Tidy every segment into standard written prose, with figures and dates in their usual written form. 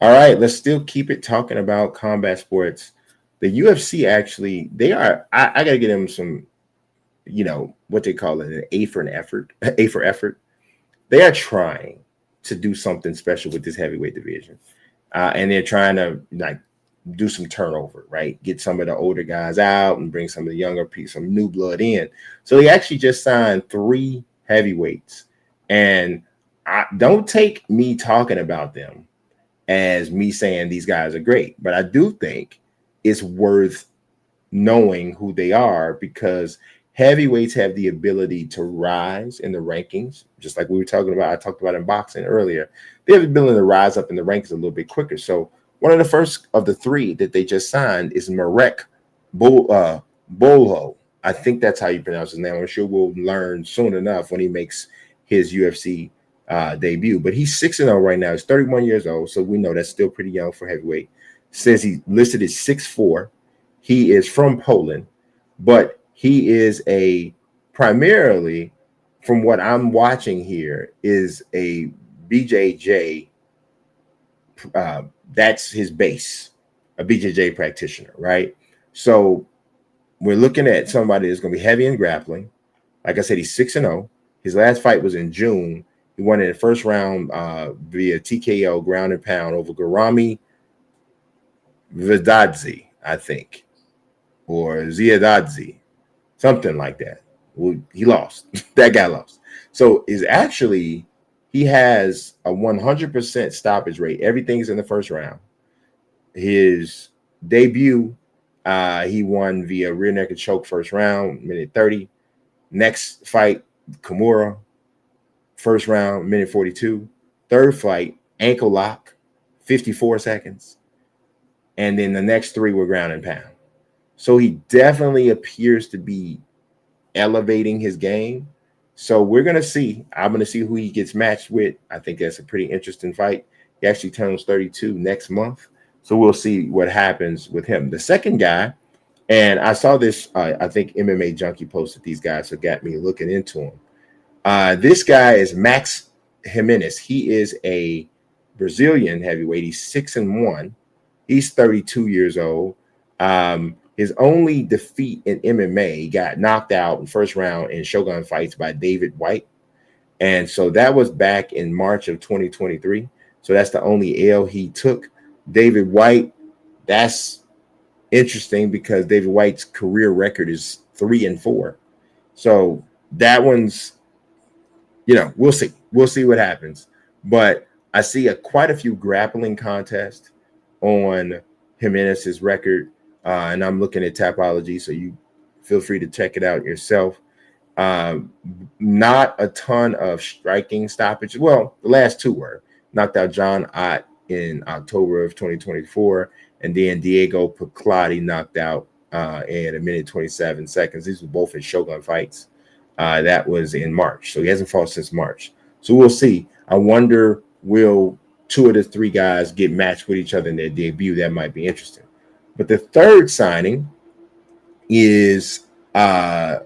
All right, let's still keep it talking about combat sports. The UFC actually, they are. I got to give them some, what they call it, an A for an effort, A for effort. They are trying to do something special with this heavyweight division, and they're trying to like do some turnover, right? Get some of the older guys out and bring some of the younger people, some new blood in. So they actually just signed 3 heavyweights, and I don't take me talking about them as me saying these guys are great, but I do think it's worth knowing who they are because heavyweights have the ability to rise in the rankings, just like we were talking about. I talked about in boxing earlier. They have the ability to rise up in the rankings a little bit quicker. So one of the first of the 3 that they just signed is Marek Bujlo. I think that's how you pronounce his name. I'm sure we'll learn soon enough when he makes his UFC debut. But he's 6-0 right now. He's 31 years old, so we know that's still pretty young for heavyweight. Says he listed as 6'4". He is from Poland, but he is primarily, from what I'm watching here, is a BJJ. That's his base, a BJJ practitioner, right? So we're looking at somebody that's going to be heavy in grappling. Like I said, he's 6-0. His last fight was in June. He won in the first round via TKO, ground and pound, over Garami Vidadze, I think, or Ziadadze, something like that. Well, he lost. That guy lost. So he has a 100% stoppage rate. Everything's in the first round. His debut, he won via rear naked choke first round, minute 30. Next fight, Kimura, first round, minute 42. Third fight, ankle lock, 54 seconds. And then the next 3 were ground and pound. So he definitely appears to be elevating his game. So we're going to see. I'm going to see who he gets matched with. I think that's a pretty interesting fight. He actually turns 32 next month. So we'll see what happens with him. The second guy, and I saw this, I think MMA Junkie posted these guys, so got me looking into him. This guy is Max Gimenis. He is a Brazilian heavyweight. He's 6-1. He's 32 years old. His only defeat in MMA, he got knocked out in first round in Shogun fights by David White. And so that was back in March of 2023. So that's the only L he took. David White, that's interesting because David White's career record is 3-4. So that one's, we'll see. We'll see what happens. But I see quite a few grappling contests on Jimenez's record. And I'm looking at Tapology, so you feel free to check it out yourself. Not a ton of striking stoppage. Well, the last 2 were knocked out John Ott in October of 2024, and then Diego Piclotti knocked out in a minute 27 seconds. These were both in Shogun fights. That was in March, so he hasn't fought since March. So we'll see. I wonder, will 2 of the 3 guys get matched with each other in their debut? That might be interesting. But the third signing is, another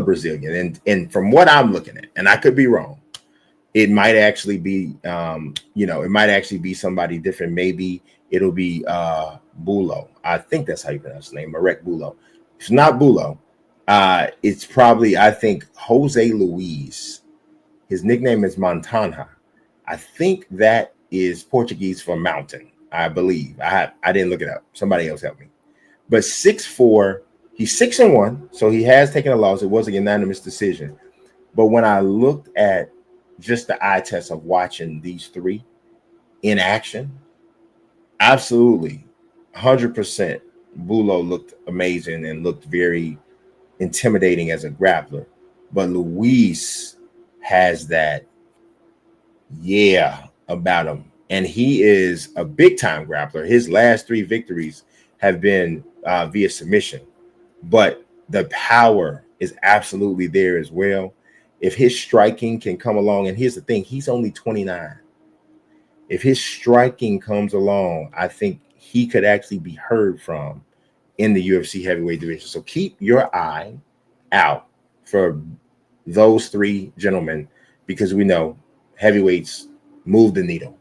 Brazilian. And from what I'm looking at, and I could be wrong, it might actually be, it might actually be somebody different. Maybe it'll be Bujlo. I think that's how you pronounce his name, Marek Bujlo. If it's not Bujlo, it's probably, I think, Jose Luiz. His nickname is Montana. I think that is Portuguese for mountain, I believe. I didn't look it up. Somebody else helped me. But 6'4", he's 6-1, so he has taken a loss. It was a unanimous decision. But when I looked at just the eye test of watching these 3 in action, absolutely, 100%, Bujlo looked amazing and looked very intimidating as a grappler. But Luiz has that, about him. And he is a big-time grappler. His last 3 victories have been via submission. But the power is absolutely there as well. If his striking can come along, and here's the thing, he's only 29. If his striking comes along, I think he could actually be heard from in the UFC heavyweight division. So keep your eye out for those 3 gentlemen, because we know heavyweights move the needle.